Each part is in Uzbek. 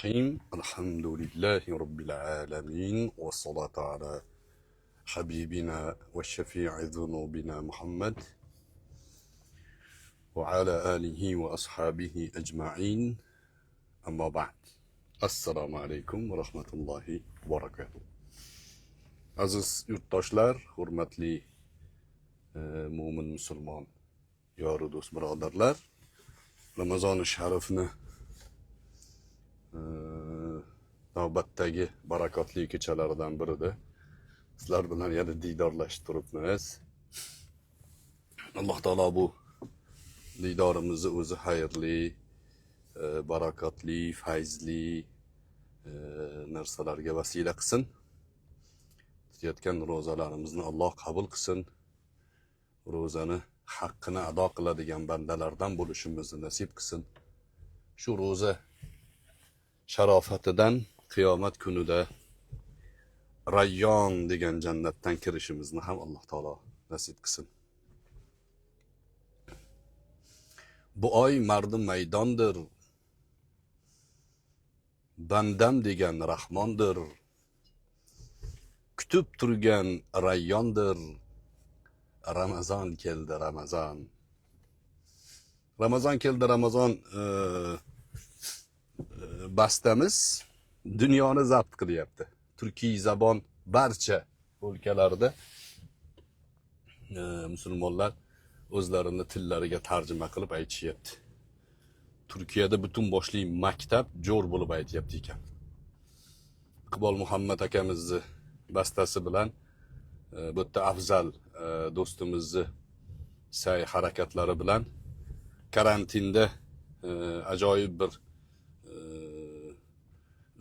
الرحيم الحمد لله رب العالمين والصلاة على حبيبنا والشفيع ذنوبنا محمد وعلى آله وأصحابه أجمعين أما بعد السلام عليكم ورحمة الله وبركاته. Aziz yurtdoshlar, hurmatli mo'min musulmon yoru do'st birodarlar, Ramazon-i Sharifni navbatdagi barakotli kechalaridan birida sizlar bilan yana diydorlashib turibmiz. Alloh taolo bu diydorimizni o'zi xayrli, barakotli, fayzli narsalarga vasila qilsin. Tutayotgan ro'zalarimizni Alloh qabul qilsin. Ro'zani haqqini ado qiladigan bandalardan bo'lishimizni nasib qilsin. Shu ro'za sharofatidan qiyomat kunida Rayyon degan jannatdan kirishimizni ham Alloh taolo nasib qilsin. Bu oy mardi maydondir. Bandam degan Rahmondir. Kutib turgan Rayyondir. Ramazon keldi, Ramazon. Ramazon keldi, Ramazon bastamiz dunyoni zabt qilyapti. Turkiy zabon barcha o'lkalarda musulmonlar o'zlarini tillariga tarjima qilib aytishyapti. Turkiyada butun boshli maktab jo'r bo'lib aytyapti ekan. Iqbol Muhammad akamizni bastasi bilan bu yerda afzal do'stimizni sa'y harakatlari bilan karantinda ajoyib bir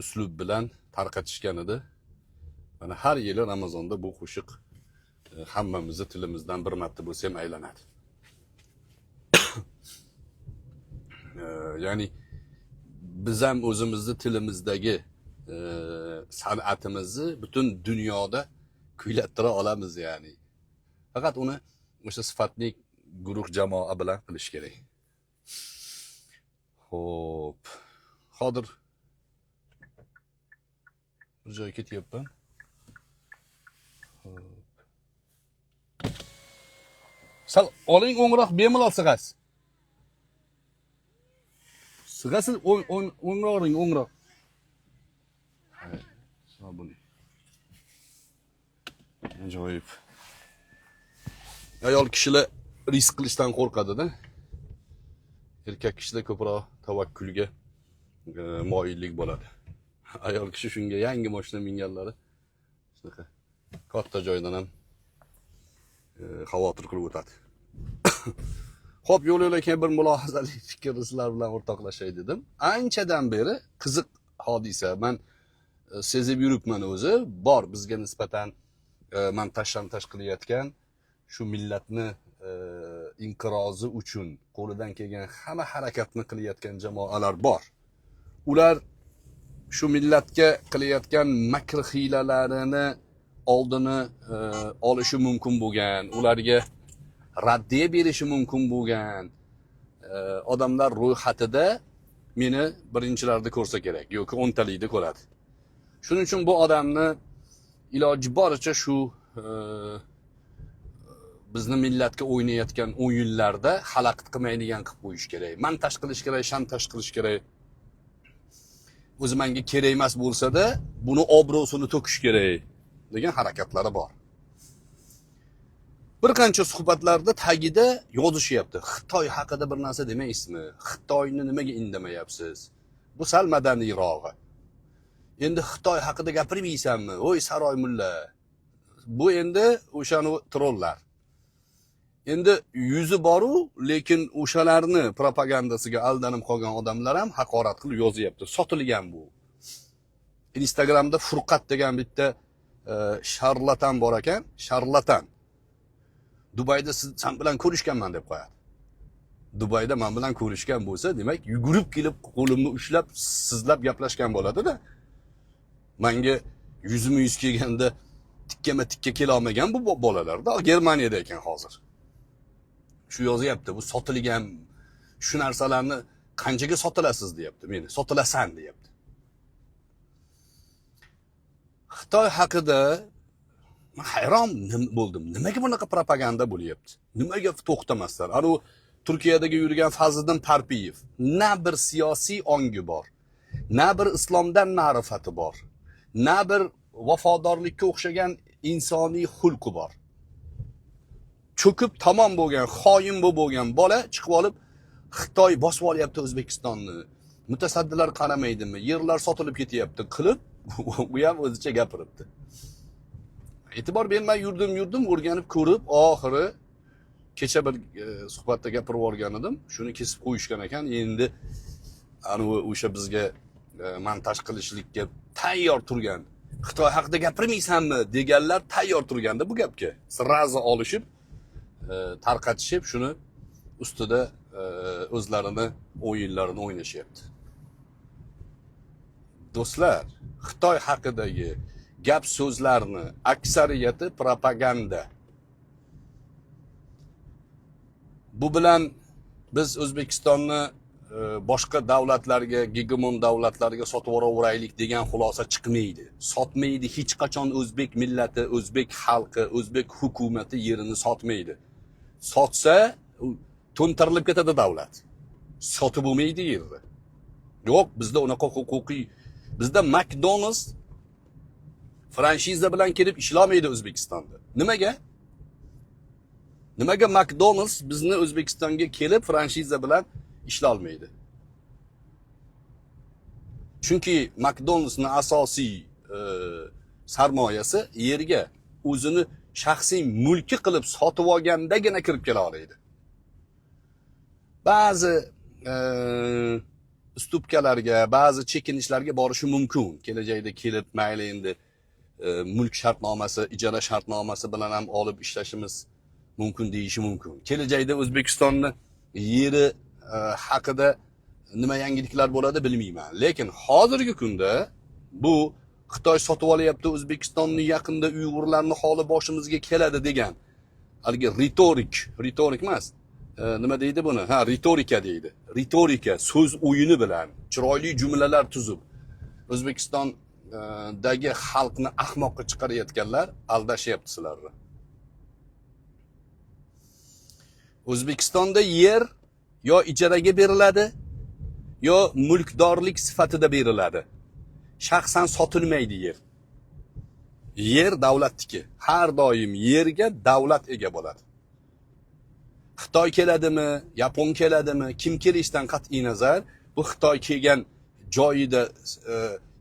uslub bilan tarqatishgan edi. Mana har yili Ramazonda bu qo'shiq hammamizni tilimizdan bir marta bo'lsa ham aylanadi. Ya'ni biz ham o'zimizni tilimizdagi san'atimizni butun dunyoda kuylattira olamiz yani. Faqat uni o'sha sifatli guruh jamoa bilan qilish kerak. Xo'p. Hozir bir joyga ketyapman. Sal oling o'ngroq bemalol sig'asiz. Sig'asiz o'ngroqing o'ngroq. Sabuni. Ajoyib. Ayol kishilar risk qilishdan qo'rqadi-da. Erkak kishilar ko'proq tavakkulga moyillik bo'ladi. Ayol kishi shunga yangi mashina minganlari shunaqa katta joydan ham xavotir qilib o'tadi. Xo'p, yo'l-yo'lakay bir mulohazali fikrni sizlar bilan o'rtoqlashay dedim. Anchadan beri qiziq hodisa. Men sezib yuribman o'zi, bor bizga nisbatan men tashlantash qilayotgan shu millatni inqirozi uchun qo'lidan kelgan hamma harakatni qilayotgan jamoalar bor. Ular shu millatga qilayotgan makr hiylalarini oldini olishi mumkin bo'lgan, ularga raddiya berishi mumkin bo'lgan odamlar ro'yxatida meni birinchilarda ko'rsa kerak, yoki 10talikda ko'radi. Shuning uchun bu odamni iloji boricha shu bizni millatga o'ynayotgan o'yinlarda xalaqit qilmaydigan qilib qo'yish kerak. Montaj qilish kerak, shantaj qilish kerak. O'zi menga kerak emas bo'lsa-da, buni obro'sini to'kish kerak degan harakatlari bor. Bir qancha suhbatlarda tagida yozishyapti. Xitoy haqida bir narsa demaysizmi? Xitoyni nimaga indamayapsiz? Bu sal madaniyroq. Endi Xitoy haqida gapirmaysanmi? Voy saroy mulla. Bu endi o'shani trollar. Endi yuzi boru, lekin o'shalarni propagandasiga aldanib qolgan odamlar ham haqorat qilib yozyapti. Sotilgan bu. Instagramda Furqat degan bitta sharlatan bor ekan, sharlatan. Dubayda sen bilan ko'rishganman deb qo'yadi. Dubayda men bilan ko'rishgan bo'lsa, demak, yugurib kelib qo'limni ushlab, sizlab gaplashgan bo'ladi-da. Menga yuzma yuz kelganda tikkama-tikka kela olmagan bu bolalarda Germaniyada ekan hozir. Shu yozyapti, bu sotilgan shu narsalarni qanchaga sotilasiz deyapti meni. Sotilasan deyapti. Xitoy haqida men hayron bo'ldim. Nimaga bunaqa propaganda bo'lyapti? Nimaga to'xtamasdan? Ana u Turkiyadagi yurgan Fazliddin Parpiyev na bir siyosiy ongi bor, na bir islomdan ma'rifati bor, na bir vafodorlikka o'xshagan insoniy xulqi bor. Cho'kib tamom bo'lgan, xoin bo'lgan bola chiqib olib Xitoy bosib olyapti O'zbekistonni. Mutasaddilar qaramaydimi? Yerlar sotilib ketyapti qilib, u ham o'zicha gapiribdi. E'tibor bermay yurdim, o'rganib ko'rib, oxiri kecha bir suhbatda gapirib olgan edim. Shuni kesib qo'yishgan ekan. Endi ana o'sha bizga montaj qilishlikka tayyor turgan, Xitoy haqida gapirmaysanmi deganlar tayyor turganda bu gapga srazi olishib, tarqatishib, shuni ustida o'zlarini o'yinlarini o'ynashyapti. Do'stlar, Xitoy haqidagi gap so'zlarni aksariyati propaganda. Bu bilan biz O'zbekistonni boshqa davlatlarga, gegemon davlatlarga sotib yuboraveraylik degan xulosa chiqmaydi. Sotmaydi, hech qachon o'zbek millati, o'zbek xalqi, o'zbek hukumati yerini sotmaydi. Sotsa to'ntarilib ketadi davlat. Sotib bo'lmaydi yerni. Yo'q, bizda unaqa huquqiy, bizda McDonald's franshiza bilan kelib ishlamaydi O'zbekistonda. Nimaga? Nimaga McDonald's bizni O'zbekistonga kelib franshiza bilan ishla olmaydi? Chunki McDonald'sning asosiy sarmoyasi yerga o'zini shaxsiy mulki qilib sotib olgandagina kirib kela oladi. Ba'zi ustupkalarga, ba'zi chekinishlarga borishi mumkin. Kelajakda kelib mayli endi mulk shartnomasi, ijara shartnomasi bilan ham olib ishlashimiz mumkin deyishi mumkin. Kelajakda O'zbekistonni yeri haqida nima yangiliklar bo'ladi bilmayman. Lekin hozirgi kunda bu Xitoy sotib olyapti O'zbekistonni, yaqinda Uyg'urlarning holi boshimizga keladi degan haligi ritorik emas. Nima deydi buni? Ha, ritorika deydi. Ritorika, so'z o'yini bilan chiroyli jumlalar tuzib O'zbekistondagi xalqni ahmoqqa chiqarayotganlar aldashyapti sizlarni. O'zbekistonda yer yo ijaraga beriladi, yo mulkdorlik sifatida beriladi. Shaxsan sotilmaydi yer. Yer davlatniki. Har doim yerga davlat ega bo'ladi. Xitoy keladimi, Yapon keladimi, kim kelishdan qat'iy nazar, bu Xitoy kelgan joyida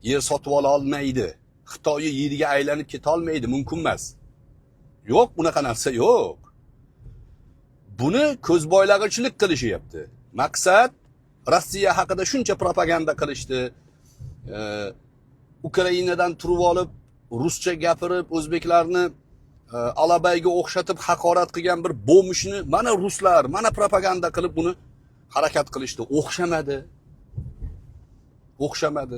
yer sotib ola olmaydi. Xitoy yeriga aylanib keta olmaydi, mumkin emas. Yo'q, unaqa narsa yo'q. Buni ko'zboylag'ichilik qilishyapti. Maqsad Rossiya haqida shuncha propaganda qilishdi. Ukrainadan turib olib, ruscha gapirib, o'zbeklarni alabayga o'xshatib haqorat qilgan bir bo'mishni mana ruslar, mana propaganda qilib buni harakat qilishdi. O'xshamadi.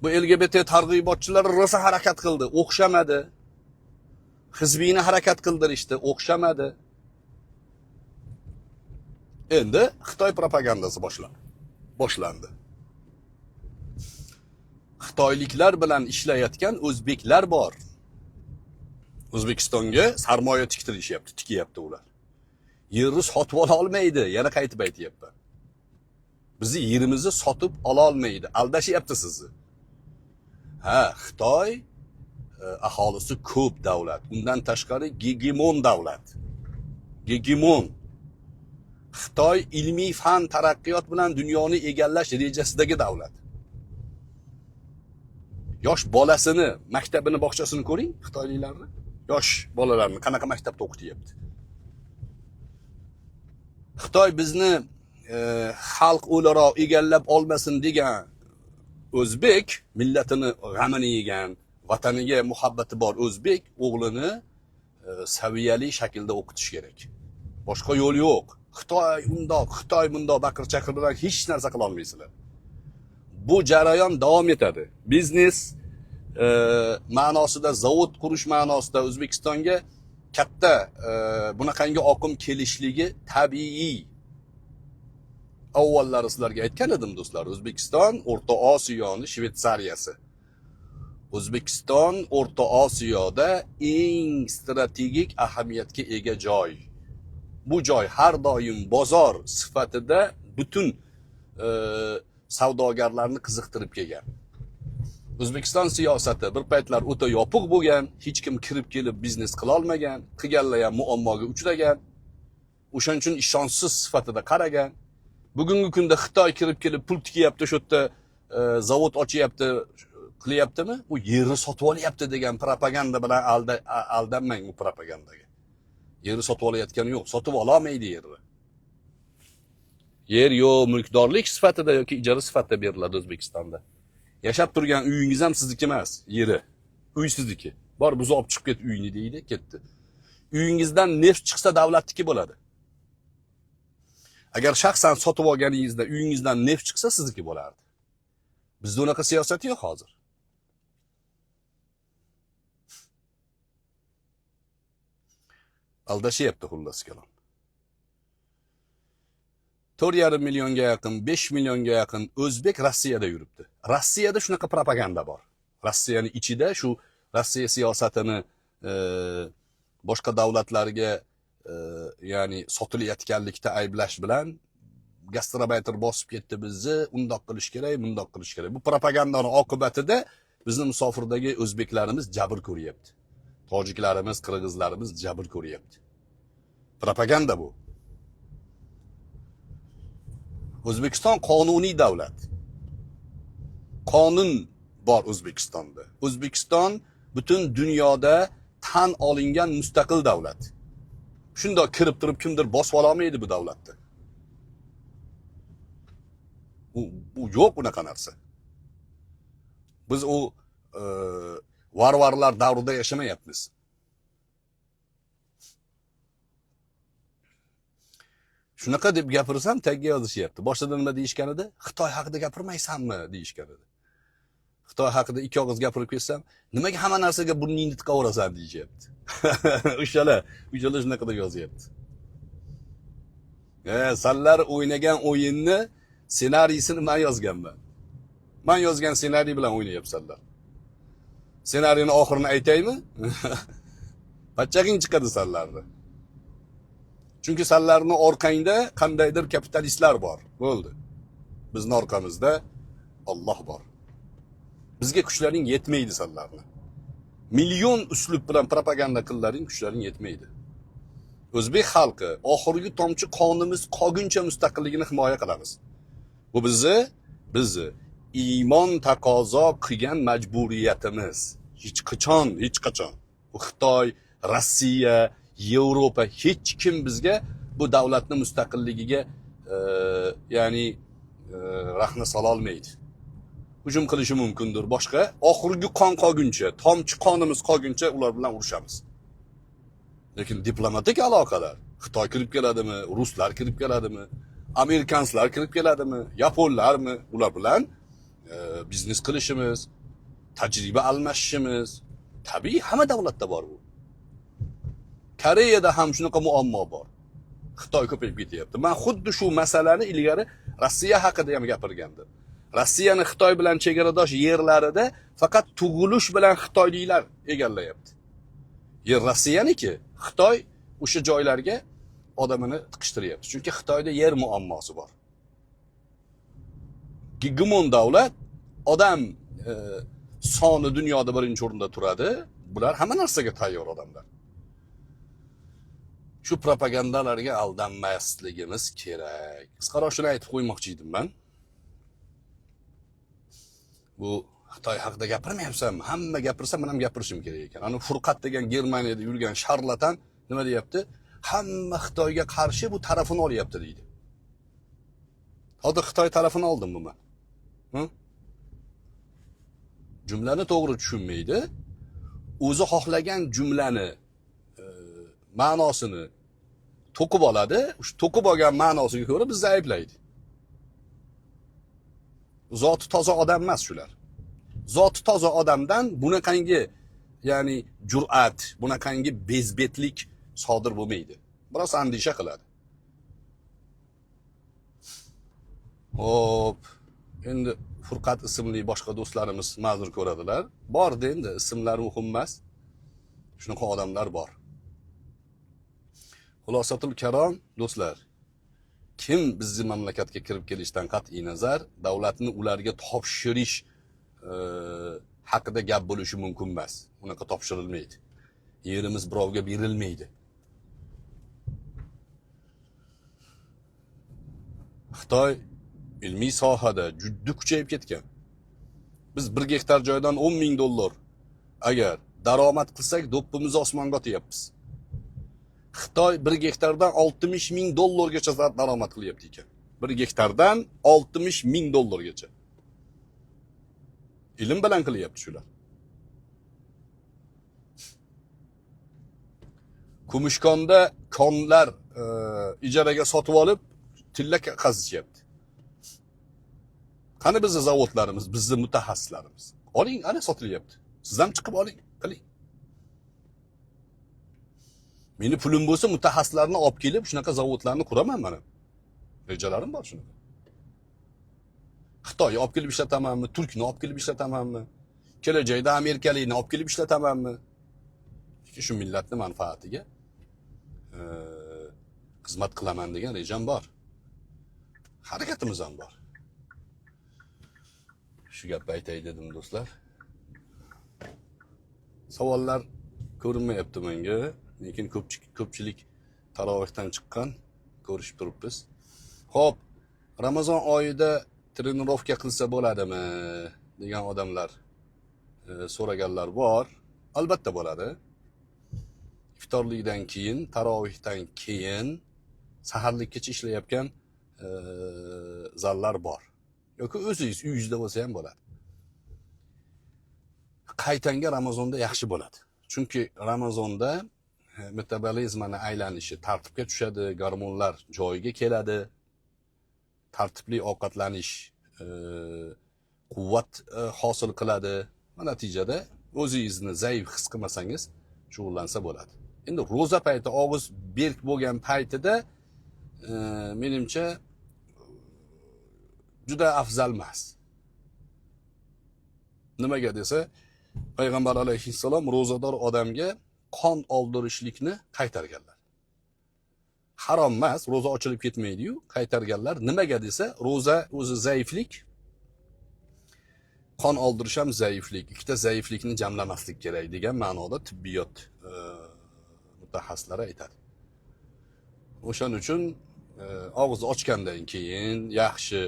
Bu LGBT targ'ibotchilari rosa harakat qildi, o'xshamadi. Hizbiyni harakat qildirishdi, o'xshamadi. Endi Xitoy propagandasi boshlandi. Xitoyliklar bilan ishlayotgan o'zbeklar bor. O'zbekistonga sarmoya tikyapti ular. Yerni sotib ola olmaydi, yana qaytib aytayapman. Bizi yerimizni sotib ola olmaydi, aldashyapti sizni. Ha, Xitoy aholisi ko'p davlat, undan tashqari gegemon davlat. Gegemon. Xitoy ilmiy fan taraqqiyot bilan dunyoni egallash rejasidagi davlat. Yosh bolasini, maktabini, bog'chasini ko'ring, xitoyliklarni. Yosh bolalarni qanaqa maktabda o'qityapti. Xitoy bizni xalq o'laroq egallab olmasin degan o'zbek millatini g'amini yegan, vataniga muhabbati bor o'zbek o'g'lini saviyali shaklda o'qitish kerak. Boshqa yo'l yo'q. Xitoy undoq, Xitoy bundoq baqir-chaqir bilan hech narsa qila olmaysizlar. Bu jarayon davom etadi. Biznes ma'nosida, zavod qurish ma'nosida O'zbekistonga katta bunaqangi oqim kelishligi tabiiy. Avvallari sizlarga aytgan edim do'stlar, O'zbekiston O'rta Osiyoning Shvetsariyasi. O'zbekiston O'rta Osiyoda eng strategik ahamiyatga ega joy. Bu joy har doim bozor sifatida butun savdogarlarni qiziqtirib kelgan. O'zbekiston siyosati bir paytlar o'ta yopiq bo'lgan, hech kim kirib kelib biznes qila olmagan, qilganlar ham muammoga uchragan. O'shaning uchun ishonchsiz sifatida qaragan. Bugungi kunda Xitoy kirib kelib pul tikyapti, shu yerda zavod ochyapti, qilyaptimi? Bu yerni sotib olyapti degan propaganda bilan aldanmang bu propagandaga. Yerni sotib olayotgani yo'q, sotib ololmaydi yerni. Yer yo'q, mulkdorlik sifatida yoki ijara sifatida beriladi O'zbekistonda. Yashab turgan uyingiz ham sizniki emas, yeri. Uy sizniki. Bor, biz olib chiqib ket uyini deydi, ketdi. Uyingizdan neft chiqsa davlatniki bo'ladi. Agar shaxsan sotib olganingizda uyingizdan neft chiqsa sizniki bo'lardi. Bizda unaqa siyosat yo'q hozir. Aldashyapti xullas kalom. 4,5 millionga yaqin, 5 millionga yaqin o'zbek Rossiyada yuribdi. Rossiyada shunaqa propaganda bor. Rossiyaning ichida shu Rossiya siyosatini boshqa davlatlarga ya'ni sotilayotganlikda ayblash bilan gastrobayter bosib ketdi bizni, undoq qilish kerak, bundoq qilish kerak. Bu propagandaning oqibatida bizning musofirdagi o'zbeklarimiz jabr ko'ryapti. Tojiklarimiz, qirg'izlarimiz jabr ko'ryapti. Propaganda bu. O'zbekiston qonuniy davlat. Qonun bor O'zbekistonda. O'zbekiston butun dunyoda tan olingan mustaqil davlat. Shundoq kirib turib kimdir bosib olmaydi bu davlatni. Bu yo'q unaqa narsa. Biz u varvarlar davrida yashamayapmiz. Shunaqa deb gapirsam tagga yozishyapti. Boshida nima deyishganida? Xitoy haqida gapirmaysanmi deyishganida. Xitoy haqida ikki og'iz gapirib ketsam, nimaga hamma narsaga burningni tiqaverasan deyishyapti. O'shalar shunaqa deb yozyapti. Sanlar o'ynagan o'yinni ssenariysini men yozganman. Men yozgan ssenariy bilan o'ynayapsanlar. Ssenariyning oxirini aytaymi? Pachchag'ing chiqadi sanlarni. Chunki sanlarning orqangda qandaydir kapitalistlar bor. Bo'ldi. Bizning orqamizda Alloh bor. Bizga kuchlaring yetmaydi sanlarni. Million uslub bilan propaganda qillaring, kuchlaring yetmaydi. O'zbek xalqi oxirgi tomchi qonimiz qolguncha mustaqilligini himoya qilamiz. Bu bizni iymon taqozo qilgan majburiyatimiz. Hech qachon. Bu Xitoy, Rossiya, Yevropa hech kim bizga bu davlatning mustaqilligiga ya'ni rahna sola olmaydi. Hujum qilishi mumkindir. Boshqa oxirgi qon qolguncha, tomchi qonimiz qolguncha ular bilan urushamiz. Lekin diplomatik aloqalar, Xitoy kirib keladimi, ruslar kirib keladimi, amerikanslar kirib keladimi, yaponlarmi, ular bilan biznes qilishimiz, tajriba almashishimiz, tabiiy hamma davlatda bor bu. Koreyada ham shunaqa muammo bor. Xitoy ko'payib ketyapti. Men xuddi shu masalani ilgari Rossiya haqida ham gapirgandim. Rossiyani Xitoy bilan chegaradosh yerlarida faqat tug'ilish bilan xitoyliklar egallayapti. Yer Rossiyaniki, Xitoy o'sha joylarga odamini tiqishtiryapti. Chunki Xitoyda yer muammosi bor. Hegemon davlat, odam soni dunyoda birinchi o'rinda turadi. Bular hamma narsaga tayyor odamlar. Shu propagandalarga aldanmasligimiz kerak. Qisqaroq shuni aytib qo'ymoqchi edim men. Bu Xitoy haqida gapirmayapsanmi? Hamma gapirsa men ham gapirishim kerak ekan. Ana Furqat degan Germaniyada yurgan sharlatan nima deyapti? Hamma Xitoyga qarshi bu tarafini olyapti deydi. Hozir Xitoy tarafini oldimmi men? Jumlani to'g'ri tushunmaydi. O'zi xohlagan jumlani ma'nosini to'qib oladi. Shu to'qib olgan ma'nosiga ko'ra bizni ayblaydi. Zoti toza odam emas shular. Zoti toza odamdan bunaqangi, ya'ni jur'at, bunaqangi bezbetlik sodir bo'lmaydi. Biroz andisha qiladi. Hop, endi Furqat ismli boshqa do'stlarimiz ma'zur ko'radilar. Bordi endi, ismlari muhim emas. Shunaqa odamlar bor. Xulosatul Karom do'stlar, kim bizni mamlakatga kirib kelishdan qat'iy nazar davlatni ularga topshirish haqida gap bo'lishi mumkin emas. Unaqa topshirilmaydi. Yerimiz birovga berilmaydi. Xitoy ilmiy sohada juda kuchayib ketgan. Biz 1 gektar joydan 10 ming dollar agar daromad qilsak, do'ppimizni osmonga otyapmiz. Xitoy 1 gektardan 60 ming dollargacha daromad qilyapti ekan. 1 gektardan 60 ming dollargacha. Ilm bilan qilyapti shular. Kumushkonda konlar ijaraga sotib olib, tilla qazishyapti. Qani bizning zavodlarimiz, bizning mutaxassislarimiz? Oling, ana sotilyapti. Siz ham chiqib oling, qiling. Meni pulim bo'lsa, mutaxassislarni olib kelib, shunaqa zavodlarni quraman mana. Rejalarim bor shunaqa. Xitoyni olib kelib ishlatamanmi, turkni olib kelib ishlatamanmi, kelajakda amerikalikni olib kelib ishlatamanmi? Shu millatning manfaatiga xizmat qilaman degan rejam bor. Harakatimiz ham bor. Shu gapni aytay dedim do'stlar. Savollar ko'rinmayapti menga, lekin ko'pchilik tarovihdan chiqqan, ko'rishib turibmiz. Xo'p, Ramazon oyida trenirovka qilsa bo'ladimi degan odamlar so'raganlar bor. Albatta bo'ladi. Iftorlikdan keyin, tarovihdan keyin saharlikkacha ishlayotgan zallar bor. Yoki o'zingiz uyingizda bo'lsa ham bo'ladi. Qaytanga Ramazonda yaxshi bo'ladi. Chunki Ramazonda metabolizmning aylanishi tartibga tushadi, gormonlar joyiga keladi. Tartibli ovqatlanish quvvat hosil qiladi. Va natijada o'zingizni zaif his qilmasangiz shug'ullansa bo'ladi. Endi ro'za payti og'iz berk bo'lgan paytida menimcha juda afzal emas. Nimaga desa, payg'ambar alayhissalom ro'zador odamga qon oldirishlikni qaytarganlar. Harom emas, ro'za ochilib ketmaydi-yu, qaytarganlar. Nimaga desa, ro'za o'zi zaiflik, qon oldirish ham zaiflik. Ikkita zaiflikni jamlamaslik kerak degan ma'noda tibbiyot mutaxassislari aytadi. O'shaning uchun og'iz ochgandan keyin yaxshi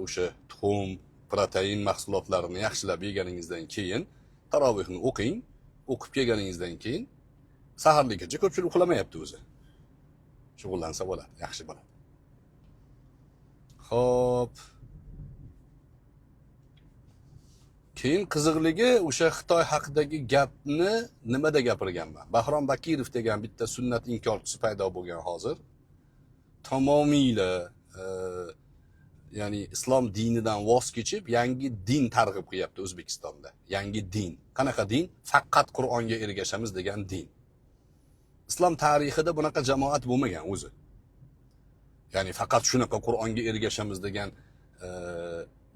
o'sha tuxum, protein mahsulotlarini yaxshilab yeganingizdan keyin tarovihni o'qing. O'qib kelganingizdan keyin saharlikkacha ko'pchilik uxlamayapti o'zi. Shug'ullansa bo'ladi, yaxshi bo'ladi. Xo'p. Keyin qiziqligi o'sha Xitoy haqidagi gapni nimada gapirganman? Bahrom Bakirov degan bitta sunnat inkorchisi paydo bo'lgan hozir. Tamomiyla ya'ni islom dinidan voz kechib, yangi din targ'ib qilyapti O'zbekistonda. Yangi din. Qanaqa din? Faqat Qur'onga ergashamiz degan din. Islom tarixida bunaqa jamoat bo'lmagan o'zi. Ya'ni faqat shunaqa Qur'onga ergashamiz degan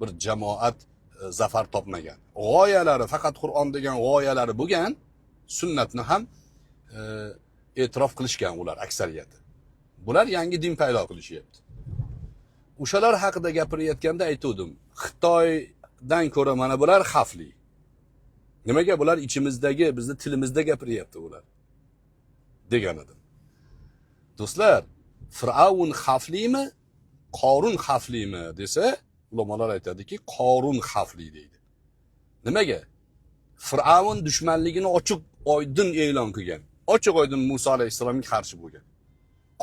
bir jamoat zafar topmagan. G'oyalari faqat Qur'on degan g'oyalari bo'lgan, sunnatni ham e'tirof qilishgan ular aksariyati. Bular yangi din paydo qilishyapti. O'shalar haqida gapirayotganda aytdim, Xitoydan ko'ra mana bular xavfli. Nimaga? Bular ichimizdagi, bizni tilimizda gapiryapti ular. Degan edim. Do'stlar, Fir'avn xavflimi? Qorun xavflimi desa, ulamolar aytadiki, Qorun xavfli deydi. Nimaga? Fir'avn dushmanligini ochiq oydin e'lon qilgan. Ochiq oydin Musa alayhisalomga qarshi bo'lgan.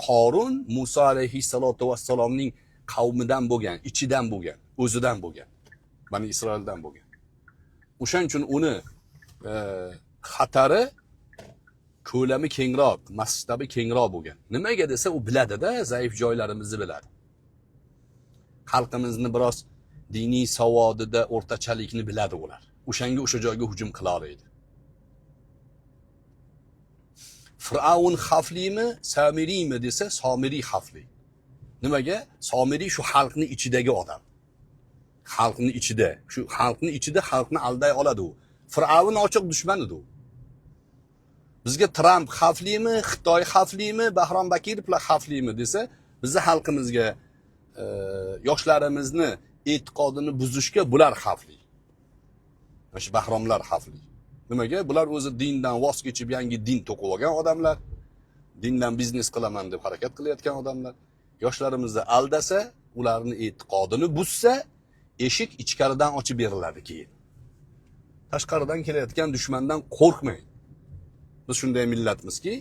Qorun Musa alayhissalatu vassalomning qavmidan bo'lgan, ichidan bo'lgan, o'zidan bo'lgan. Bani Isroildan bo'lgan. O'shaning uchun uni xatari ko'lami kengroq, masshtabi kengroq bo'lgan. Nimaga desa, u biladi-da, zaif joylarimizni biladi. Xalqimizni biroz diniy savodida o'rtachalikni biladi ular. O'shanga o'sha joyga hujum qila oladi. Fir'avn xavflimi, Samiriymi desa, Samiri xavfli. Nimaga? Samiri shu xalqning ichidagi odam. Xalqni ichida, shu xalqni ichida xalqni alday oladi u. Fir'avn ochiq dushman edi u. Bizga Trump xavflimi, Xitoy xavflimi, Bahrom Bakirovlar xavflimi desa, bizni xalqimizga yoshlarimizni e'tiqodini buzishga bular xavfli. Mana shu Bahromlar xavfli. Nimaga? Bular o'zi dindan voz kechib yangi din to'qib olgan odamlar, dindan biznes qilaman deb harakat qilayotgan odamlar. Yoshlarimizni aldasa, ularni e'tiqodini buzsa, eshik ichkaridan ochib beriladi keyin. Tashqaridan kelayotgan dushmandan qo'rqmang. Biz shunday millatmizki,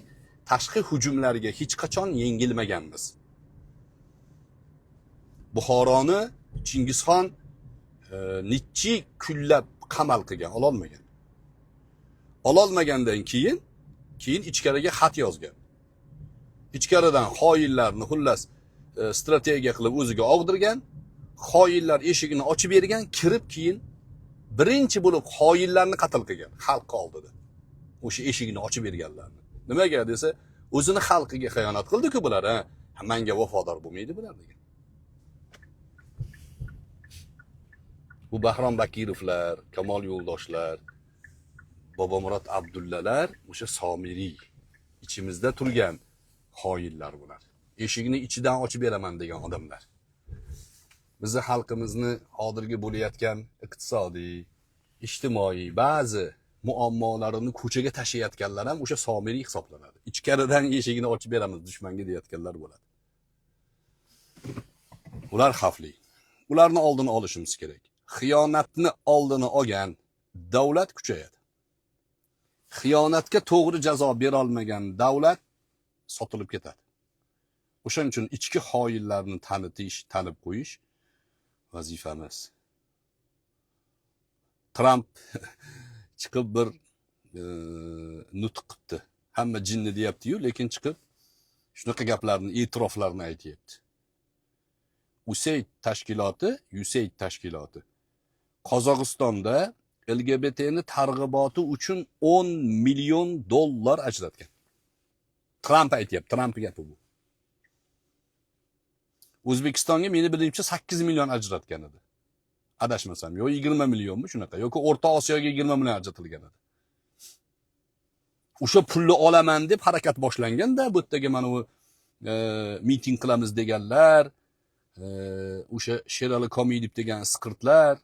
tashqi hujumlarga hech qachon yengilmaganmiz. Buxoroni Chingizxon nechi kunlab qamal qilgan, ololmagan. Ololmagandan keyin ichkariga xat yozgan. Ichkaridan xoinlarni xullas strategiya qilib o'ziga og'dirgan, xoinlar eshigini ochib bergan, kirib keyin birinchi bo'lib xoinlarni qatl qilgan xalq oldida. O'sha eshigini ochib berganlarni. Nimaga desa, o'zini xalqiga xiyonat qildi-ku bular, ha. Menga vafodor bo'lmaydi bular degan. Bu Bahrom Bakirovlar, Kamol Yo'ldoshlar, Bobomurod Abdullalar, o'sha Somiriy ichimizda turgan xoinlar bular. Eshigini ichidan ochib beraman degan odamlar. Bizni xalqimizni hozirgi bo'layotgan iqtisodiy, ijtimoiy ba'zi muammolarini ko'chaga tashiyotganlar ham o'sha Somiriy hisoblanadi. Ichkaridan eshigini ochib beramiz dushmanga deyotganlar bo'ladi. Ular xavfli. Ularni oldini olishimiz kerak. Xiyonatni oldini olgan davlat kuchayadi. Xiyonatga to'g'ri jazo bera olmagan davlat sotilib ketadi. O'shaning uchun ichki xoinlarni tanib qo'yish vazifamiz. Trump chiqib bir nutq qildi. Hamma jinni deyapti-yu, lekin chiqib shunaqa gaplarni, e'tiroflarni aytayapti. USAID tashkiloti Qozog'istonda LGBT'ni targ'iboti uchun 10 million dollar ajratgan. Trump aytayapti, Trump gapi bu. O'zbekistonga meni bilishimcha 8 million ajratgan edi. Adashmasam, yo 20 millionmi shunaqa, yoki O'rta Osiyoga 20 million ajratilgan edi. O'sha pulni olaman deb harakat boshlanganda, bu yerdagi mana bu miting qilamiz deganlar, o'sha Sherali Komilov degan sqirtlar,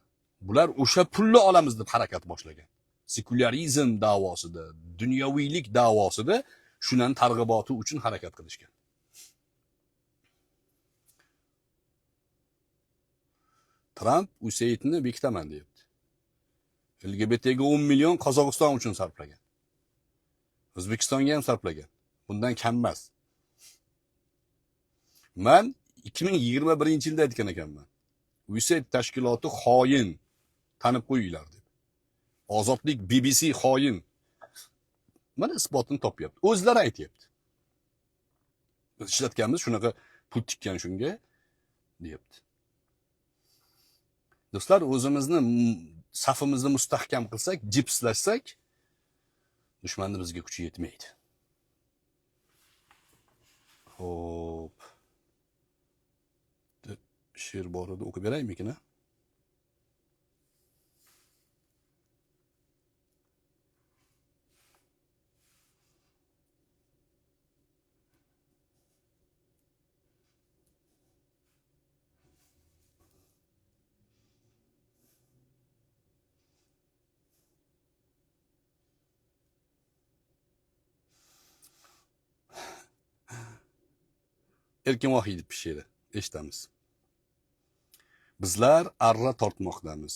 bular o'sha pulni olamiz deb harakat boshlagan. Sekularizm da'vosida, dunyoviylik da'vosida shuning targ'iboti uchun harakat qilishgan. Trump USAIDni bekitaman deyapti. LGBTga 10 million Qozog'iston uchun sarflagan. O'zbekistonga ham sarflagan. Bundan kam emas. Men 2021-yilda aytgan ekanman. USAID tashkiloti xoin, tanib qo'yinglar deb. Ozodlik BBC xoin. Mana isbotini topyapti. O'zlari aytayapti. Biz ishlatganmiz shunaqa pul tikkan shunga deyapti. Do'stlar, o'zimizni safimizni mustahkam qilsak, jipslashsak, dushmanning bizga kuchi yetmaydi. Xo'p. She'r bor edi, o'qib beraymikin, ha? Erkin Vohidov she'ri eshitamiz. Bizlar arra tortmoqdamiz.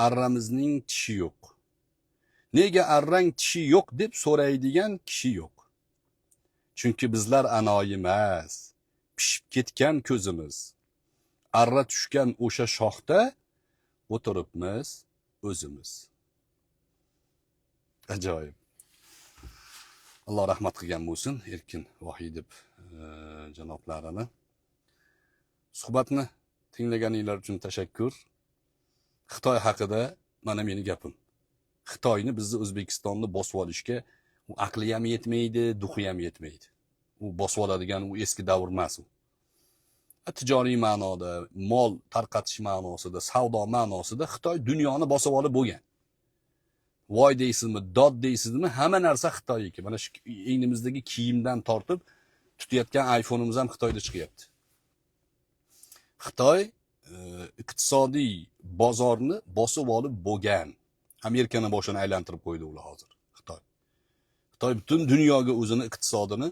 Arramizning tishi yo'q. Nega arrang tishi yo'q deb so'raydigan kishi yo'q. Chunki bizlar anoyi emas, pishib ketgan ko'zimiz. Arra tushgan o'sha shoxda o'tiribmiz o'zimiz. Ajoyib. Alloh rahmat qilgan bo'lsin Erkin Vohidov janoblarini. Suhbatni tinglaganinglar uchun tashakkur. Xitoy haqida mana meni gapim. Xitoyni bizni O'zbekistonni bosib olishga u aqli ham yetmaydi, duxi ham yetmaydi. U bosib oladigan u eski davr emas u. tijoriy ma'noda, mol tarqatish ma'nosida, savdo ma'nosida Xitoy dunyoni bosib olib bo'lgan. Voy deysizmi, dod deysizmi, hamma narsa Xitoyniki. Mana shu egnimizdagi kiyimdan tortib tutayotgan iPhone'imiz ham Xitoyda chiqyapti. Xitoy iqtisodiy bozorni bosib olib bo'lgan. Amerikani boshini aylantirib qo'ydi ular hozir. Xitoy butun dunyoga o'zini iqtisodini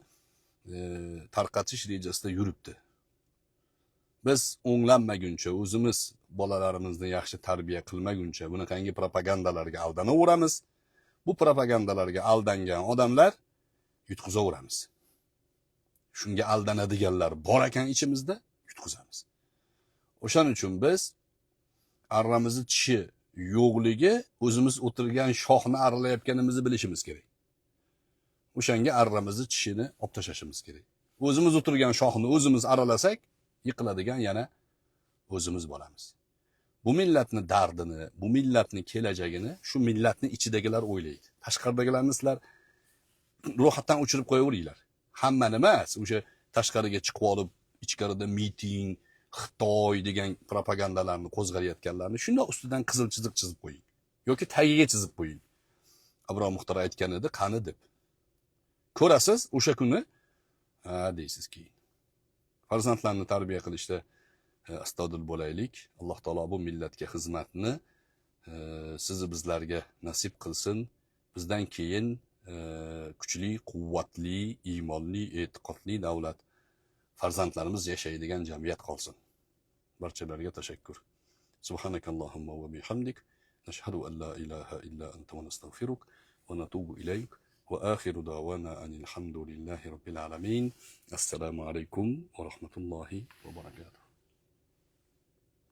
tarqatish rejasida yuribdi. Biz o'nglanmaguncha, o'zimiz bolalarimizni yaxshi tarbiya qilmaguncha bunaqangi propagandalarga aldanaveramiz. Bu propagandalarga aldangan odamlar yutqizaveramiz. Shunga aldanadiganlar bor ekan ichimizda, yutqizamiz. O'shaning uchun biz arramizni tishi yo'qligi o'zimiz o'tirgan shoxni aralayotganimizni bilishimiz kerak. O'shanga arramizni tishini olib tashlashimiz kerak. O'zimiz o'tirgan shoxni o'zimiz aralasak, yiqiladigan yana o'zimiz bo'lamiz. Bu millatni dardini, bu millatni kelajagini shu millatni ichidagilar o'ylaydi. Tashqaridagilarni sizlar ro'yxatdan o'chirib qo'yaveringlar. Hammani emas, o'sha tashqariga chiqib olib, ichkarida miting, Xitoy degan propagandalarni qo'zg'ayotganlarni shunday ustidan qizil chiziq chizib qo'ying yoki tagiga chizib qo'ying. Abrom Muxtor aytgan edi, qani deb. Ko'rasiz, o'sha kuni deysiz keyin. Farzandlarni tarbiya qilishda astodil bo'laylik. Alloh taolo bu millatga xizmatni sizni bizlarga nasib qilsin. Bizdan keyin kuchli, quvvatli, iymonli, e'tiqodli davlat farzandlarimiz yashaydigan jamiyat qolsin. Barchalarga tashakkur. Subhanakallohumma va bihamdik, nashhadu an la ilaha illa anta va nastag'firuk va natubu ilayk. وآخر دعوانا أن الحمد لله رب العالمين. السلام عليكم ورحمة الله وبركاته.